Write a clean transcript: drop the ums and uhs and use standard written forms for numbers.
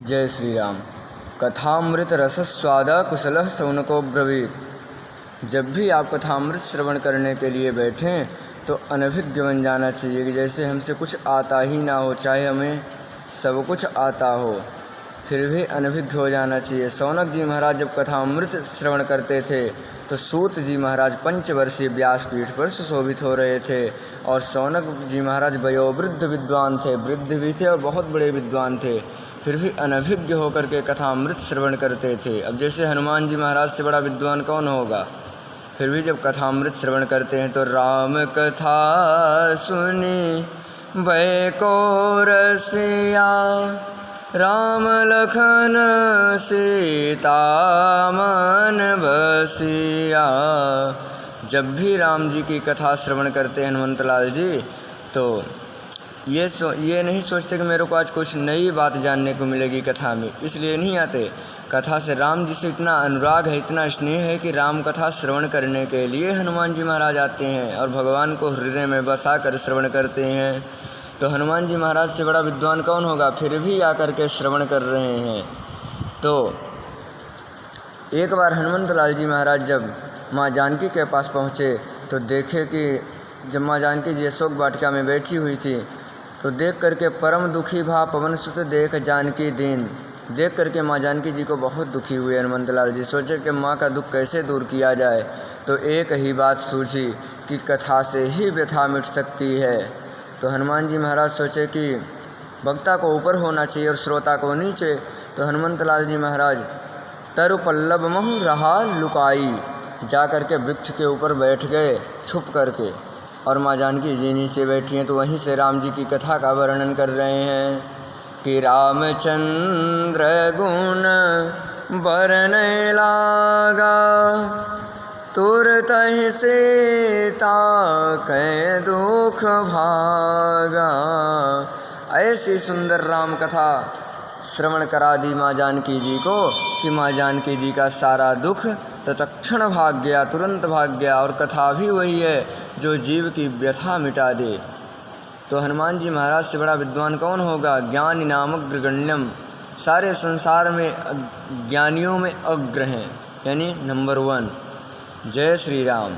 जय श्री राम। कथामृत रसस्वाद कुशलः शौनको ब्रवीत। जब भी आप कथामृत श्रवण करने के लिए बैठें तो अनभिज्ञ बन जाना चाहिए कि जैसे हमसे कुछ आता ही ना हो, चाहे हमें सब कुछ आता हो फिर भी अनभिज्ञ हो जाना चाहिए। शौनक जी महाराज जब कथामृत श्रवण करते थे तो सूत जी महाराज पंचवर्षीय व्यासपीठ पर सुशोभित हो रहे थे और शौनक जी महाराज वयोवृद्ध विद्वान थे, वृद्ध भी थे और बहुत बड़े विद्वान थे, फिर भी अनभिज्ञ होकर के कथामृत श्रवण करते थे। अब जैसे हनुमान जी महाराज से बड़ा विद्वान कौन होगा, फिर भी जब कथामृत श्रवण करते हैं तो राम कथा सुनी बैको रसिया, राम लखन सीता मन बसिया। जब भी राम जी की कथा श्रवण करते हैं हनुमंत लाल जी तो ये नहीं सोचते कि मेरे को आज कुछ नई बात जानने को मिलेगी कथा में, इसलिए नहीं आते। कथा से राम जी से इतना अनुराग है, इतना स्नेह है कि राम कथा श्रवण करने के लिए हनुमान जी महाराज आते हैं और भगवान को हृदय में बसा कर श्रवण करते हैं। तो हनुमान जी महाराज से बड़ा विद्वान कौन होगा, फिर भी आकर के श्रवण कर रहे हैं। तो एक बार हनुमंत लाल जी महाराज जब माँ जानकी के पास पहुँचे तो देखे कि जब माँ जानकी जी अशोक वाटिका में बैठी हुई थी तो देख करके परम दुखी भा पवन सुत देख जानकी दीन। देख करके माँ जानकी जी को बहुत दुखी हुए हनुमंत लाल जी। सोचे कि माँ का दुख कैसे दूर किया जाए, तो एक ही बात सूझी कि कथा से ही व्यथा मिट सकती है। तो हनुमान जी महाराज सोचे कि वक्ता को ऊपर होना चाहिए और श्रोता को नीचे। तो हनुमंत लाल जी महाराज तरु पल्लव मोह रहा लुकाई, जा कर के वृक्ष के ऊपर बैठ गए छुप करके, और माँ जानकी जी नीचे बैठी हैं। तो वहीं से राम जी की कथा का वर्णन कर रहे हैं कि रामचंद्र गुण बरने लागा, तुरत ही सीता कै दुख भागा। ऐसी सुंदर राम कथा श्रवण करा दी माँ जानकी जी को कि माँ जानकी जी का सारा दुख तत्क्षण भाग गया, तुरंत भाग गया। और कथा भी वही है जो जीव की व्यथा मिटा दे। तो हनुमान जी महाराज से बड़ा विद्वान कौन होगा, ज्ञानी नामक अग्रगण्यम। सारे संसार में ज्ञानियों में अग्र हैं, यानी नंबर 1। जय श्री राम।